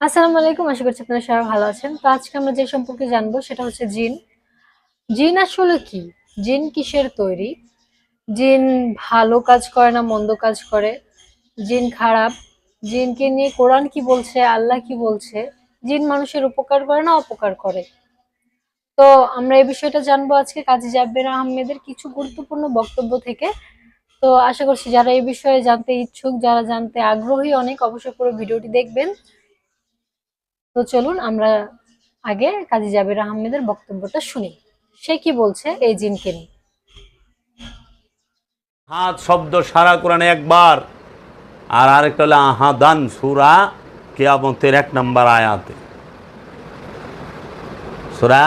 আসসালামু আলাইকুম। আশা করছি আপনারা সবাই ভালো আছেন। তো আজকে আমরা যে সম্পর্কে জানবো সেটা হচ্ছে জিন। জিন আসলে কি? জিন কিসের তৈরি? জিন ভালো কাজ করে না মন্দ কাজ করে? জিন খারাপ? জিনকে নিয়ে কোরআন কি বলছে, আল্লাহ কি বলছে? জিন মানুষের উপকার করে না অপকার করে? তো আমরা এই বিষয়টা জানবো আজকে কাজী জাব্বের আহমেদের কিছু গুরুত্বপূর্ণ বক্তব্য থেকে। তো আশা করছি যারা এই বিষয়ে জানতে ইচ্ছুক, যারা জানতে আগ্রহী অনেক, অবশ্যই পুরো ভিডিওটি দেখবেন। তো চলুন আমরা আগে কাজী জাবের আহমেদের বক্তব্যটা শুনি। সে কি বলছে এই জিনকে নিয়ে। হাত শব্দ সারা কোরআনে একবার, আর আরেকটা হলো আহাদান সূরা কিয়ামতের 1 নম্বর আয়াতে। সূরা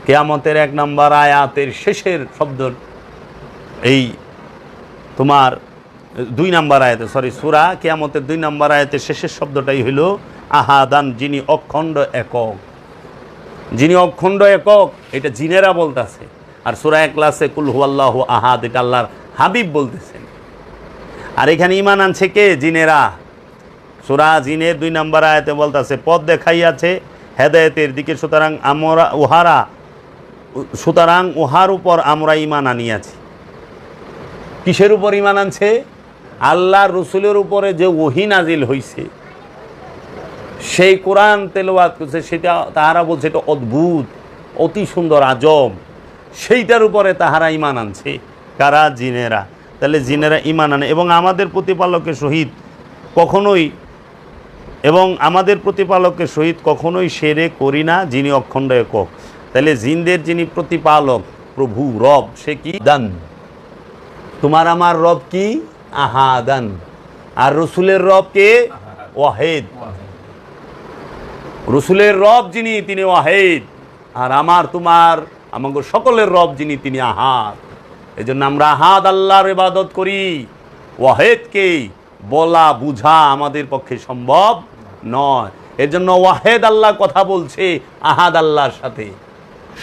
কিয়ামতের 1 নম্বর আয়াতের শেষের শব্দ এই তোমার 2 নম্বর আয়াতে, সূরা কিয়ামতের 2 নম্বর আয়াতের শেষের শব্দটাই হইল আহাদান, যিনি অখণ্ড একক। যিনি অখণ্ড একক এটা জিনেরা বলতেছে, আর সূরা ইখলাসে কুল হুয়াল্লাহু আহাদ এটা আল্লাহর হাবিব বলতেছেন। আর এখানে ঈমান আনছে কে? জিনেরা। সূরা জিনের 2 নম্বর আয়াতে বলতেছে পথ দেখাইয়াছে হেদায়েতের দিকে, সুতরাং উহার উপর আমরা ঈমান আনিয়াছি। কিসের উপর ঈমান আনছে? আল্লাহর রাসূলের উপরে যে ওহী নাজিল হইছে, সেই কোরআন তেলাওয়াত করছে, সেটা তাহারা বলছে এটা অদ্ভুত, অতি সুন্দর, আজব। সেইটার উপরে তাহারা ঈমান আনছে। কারা? জিনেরা। তাহলে জিনেরা ঈমান আনে এবং আমাদের প্রতিপালকের সহিত কখনোই শিরক করি না, যিনি অখণ্ড একক। তাহলে জিনদের যিনি প্রতিপালক, প্রভু, রব, সে কি? দান। তোমার আমার রব কি? আহাদান। আর রসুলের রব কে? ওয়াহিদ। রসুলের রব যিনি, তিনি ওয়াহিদ। আর আমার তোমার আমাদের সকলের রব যিনি, তিনি আহাদ। এই জন্য আমরা আহাদ আল্লাহর ইবাদত করি। ওয়াহিদকে বলা বুঝা আমাদের পক্ষে সম্ভব নয়। এর জন্য ওয়াহিদ আল্লাহ কথা বলছে আহাদ আল্লাহর সাথে।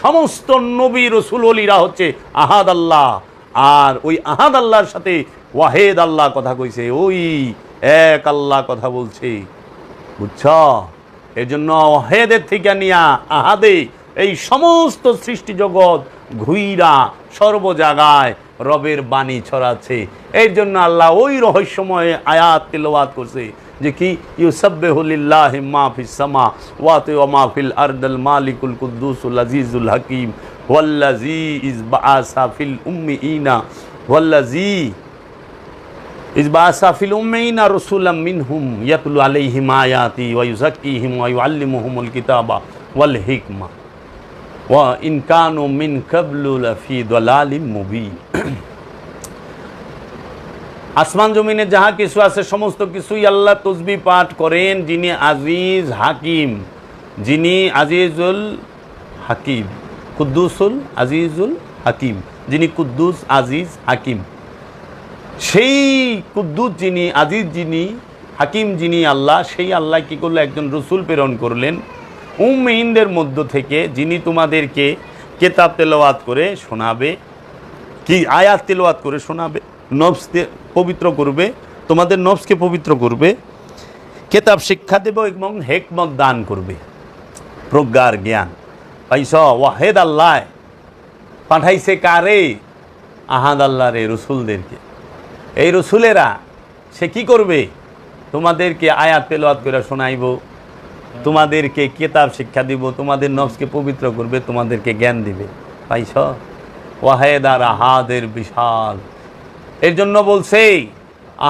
সমস্ত নবী রসুল ওলিরা হচ্ছে আহাদ আল্লাহ, আর ওই আহাদ আল্লাহর সাথে ওয়াহিদ আল্লাহ কথা কইছে, ওই এক আল্লাহ কথা বলছে। বুঝছ? এর জন্য ওয়াহিদের থেকে নিয়া আহাদে এই সমস্ত সৃষ্টি জগৎ ঘুইরা সর্ব জায়গায় রবের বাণী ছড়াচ্ছে। এর জন্য আল্লাহ ওই রহস্যময় আয়াত তেলাওয়াত করছে যে কি, ইউসাব্বিহু লিল্লাহি মা ফিস সামাওয়াতি ওয়া মা ফিল আরদিল মালিকুল কুদ্দুসুল আজিজুল হাকীম ওয়াল্লাযী ইসবাআসা ফিল উম্মিয়িনা রাসূলাম মিনহুম ইয়াতলু আলাইহিম আয়াতি ওয়া ইউযাক্কিহিম ওয়া ইউআল্লিমুহুমুল কিতাবা ওয়াল হিকমা ওয়া ইন কানু মিন ক্বাবলু লাফি দালালিম মুবিন। আসমান জমিনে যাহা কিছু আছে সমস্ত কিছুই আল্লাহ তসবিহ পাঠ করেন, যিনি আজিজ হাকিম, যিনি আজিজুল হাকিম, কুদ্দুসুল আজিজুল হাকিম, যিনি কুদ্দুস, আজিজ, হাকিম। সেই কুদ্দুস যিনি, আজিজ যিনি, হাকিম যিনি আল্লাহ, সেই আল্লাহ কি করলো? একজন রসুল প্রেরণ করলেন উম্মিয়িনদের মধ্য থেকে, যিনি তোমাদেরকে কেতাব তেলাওয়াত করে শোনাবে, কি আয়াত তেলাওয়াত করে শোনাবে, নফসকে পবিত্র করবে, তোমাদের নফসকে পবিত্র করবে, কেতাব শিক্ষা দেব এবং হিকমত দান করবে, প্রজ্ঞার জ্ঞান। পাইছ? ওয়াহিদ আল্লাহ পাঠাইছে কারে? আহাদ আল্লাহর এই রসুলদেরকে। এই রসুলেরা সে কি করবে? তোমাদেরকে আয়াত তেলাওয়াত করে শোনাইব, তোমাদেরকে কেতাব শিক্ষা দিব, তোমাদের নফসকে পবিত্র করবে, তোমাদেরকে জ্ঞান দিবে। পাইছ? ওয়াহিদ আর আহাদের বিশাল। এর জন্য বলছে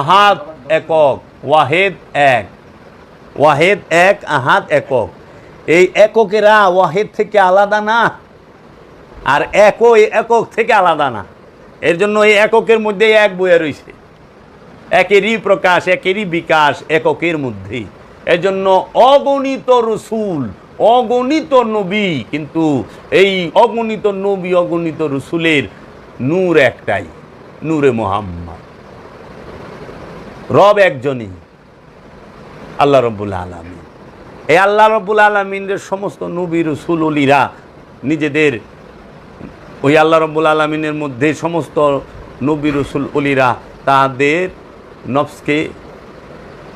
আহাদ একক, ওয়াহিদ এক। ওয়াহিদ এক, আহাদ একক। এই এককেরা ওয়াহিদ থেকে আলাদা না, আর একক থেকে আলাদা না। এর জন্য এই এককের মধ্যে এক বয়ে রয়েছে, একেরই প্রকাশ, একেরই বিকাশ এককের মধ্যেই। এর জন্য অগণিত রসুল, অগণিত নবী, কিন্তু এই অগণিত নবী, অগণিত রসুলের নূর একটাই, নূরে মুহাম্মদ। রব একজনই, আল্লাহ রব্বুল আলামিন। এই আল্লাহ রব্বুল আলামিনের সমস্ত নবী রসুল ওলিরা নিজেদের ওই আল্লাহ রব্বুল আলামিনের মধ্যে সমস্ত নবী রসুল ওলিরা তাদের নফসকে,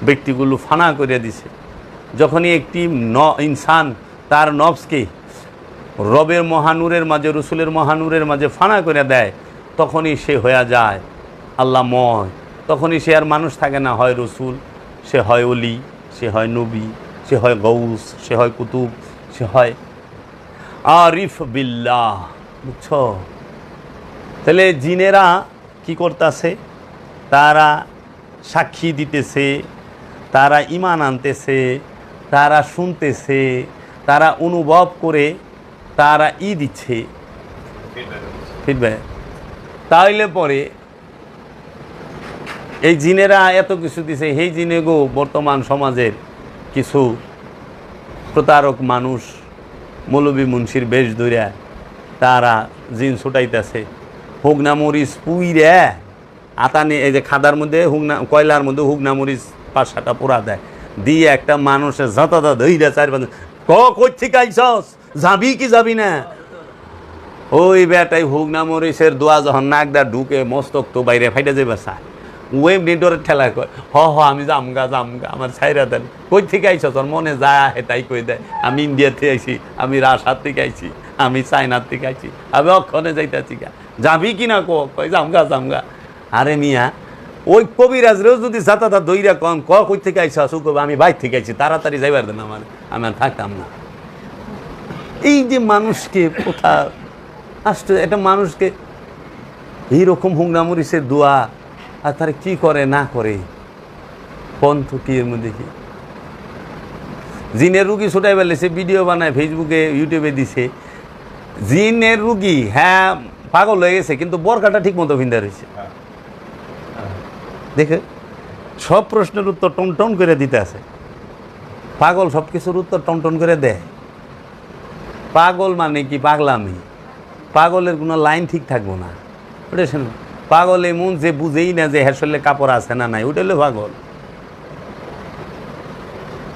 ব্যক্তিগুলো ফানা করে দিছে, যখনই একটি ইনসান তার নফসকে রবের মহানূরের মাঝে, রসুলের মহানূরের মাঝে ফানা করে দেয়, তখনই সে হয়ে যায় আল্লাহময়। তখনই সে আর মানুষ থাকে না, হয় রসুল, সে হয় অলি, সে হয় নবী, সে হয় গৌস, সে হয় কুতুব, সে হয় আরিফ বিল্লাহ। বুঝছ? তাহলে জিনেরা কি করতেছে? তারা সাক্ষী দিতেছে, তারা ঈমান আনতেছে, তারা শুনতেছে, তারা অনুভব করে, তারা দিচ্ছে ফিডব্যাক। তাইলে পরে এই জিনেরা এত কিছু দিছে, সেই জিনে গো বর্তমান সমাজের কিছু প্রতারক মানুষ মৌলবী মুন্সির বেশ ধরিয়া তারা জিন ছুটাইতেছে। হুগনা মরিচ পুইরে আতানি, এই যে খাদার মধ্যে হুগনা, কয়লার মধ্যে হুগনা মরিচ 5-6টা পোড়া দেয়, দিয়ে একটা মানুষের যতটা ধৈর্য 4-5 কই থেকে আইসস, যাবি কি যাবি না? ওই বেটাই হুগনা মরিচের দোয়া যখন নাক দা ঢুকে মস্তক তো বাইরে ফাইটা যাবে চায়, ওই নেটওয়ার্ক ঠেলা কয় আমি জামগা আমার ছাইরা দেন। কই থেকে আইস? তোর মনে যায় হেটাই কই দেয়, আমি ইন্ডিয়া থেকে আইছি, আমি রাশিয়ার থেকে আইছি, আমি চায়নার থেকে আইছি, আমি অক্ষণে যাইতেছি। যাবি কি না কই জামগা। আরে মিয়া, ওই কবিরাজরেও যদি যাতায়াত দইরা কন কই থেকে আইসা আসু, কবে আমি বাইর থেকে আইছি, তাড়াতাড়ি যাইবার দেন আমার, আমি আর থাকতাম না। এই যে মানুষকে কোথা আসতে, এটা মানুষকে এইরকম হুগনা মরিচের দোয়া, আর তারা কি করে না করে পন্থ কি এর মধ্যে কি? জিনের রুগী ছুটাই বেলেছে, ভিডিও বানায় ফেসবুকে ইউটিউবে দিছে। জিনের রুগী হ্যাঁ পাগল হয়ে গেছে, কিন্তু বরকাটা ঠিক মতো ভিন্দা রয়েছে। দেখে সব প্রশ্নের উত্তর টন করে দিতে আছে। পাগল সব কিছুর উত্তর টন করে দেয়। পাগল মানে কি? পাগলামি। পাগলের কোনো লাইন ঠিক থাকবো না। ওটা শুনুন, পাগল এমন যে বুঝেই না যে হেসলে কাপড় আছে না নাই, ওটা হলো পাগল।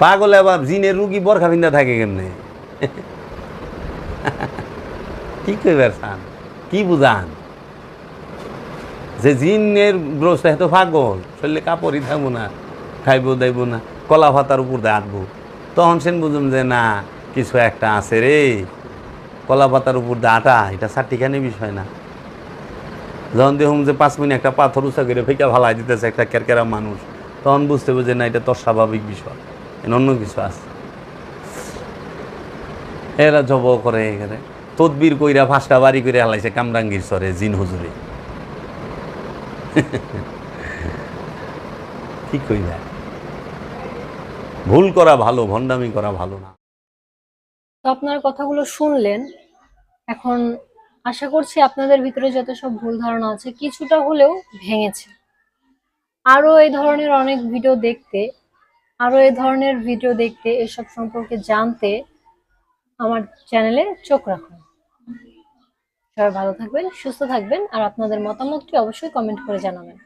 পাগল আবার জিনের রুগী বরখা ভিন্দা থাকে কেমনে? কি কইবার চান, কি বুঝান যে জিনের গ্রস্ত এত পাগল, শরীরে কাপড়ই থাকবো না, খাইবো দাইব না, কলা পাতার উপর দিয়ে আঁটবো, তখন সেন বুঝুম যে না কিছু একটা আছে রে। কলা পাতার উপর দিয়ে আটা এটা চারটিখানি বিষয় না। যখন দেখুন যে 5 মিনিট একটা পাথর উঁচা করে ফেঁকা ভালাই দিতেছে একটা কেরকেরা মানুষ, তখন বুঝতে হবে যে না এটা তোর স্বাভাবিক বিষয়, অন্য কিছু আছে। এরা জব করে এখানে তদবির কইরা 5টা বাড়ি করে হালাইছে কামরাঙ্গীর চরে জিন হুজুরে। কি কইরা? ভুল করা ভালো, ভণ্ডামি করা ভালো না। তো আপনার কথাগুলো শুনলেন, এখন আশা করছি আপনাদের ভিতরে যত সব ভুল ধারণা আছে কিছুটা হলেও ভেঙেছে। আরো এই ধরনের অনেক ভিডিও দেখতে, এসব সম্পর্কে জানতে আমার চ্যানেলে চোখ রাখুন। সবাই ভালো থাকবেন, সুস্থ থাকবেন, আর আপনাদের মতামতটি অবশ্যই কমেন্ট করে জানাবেন।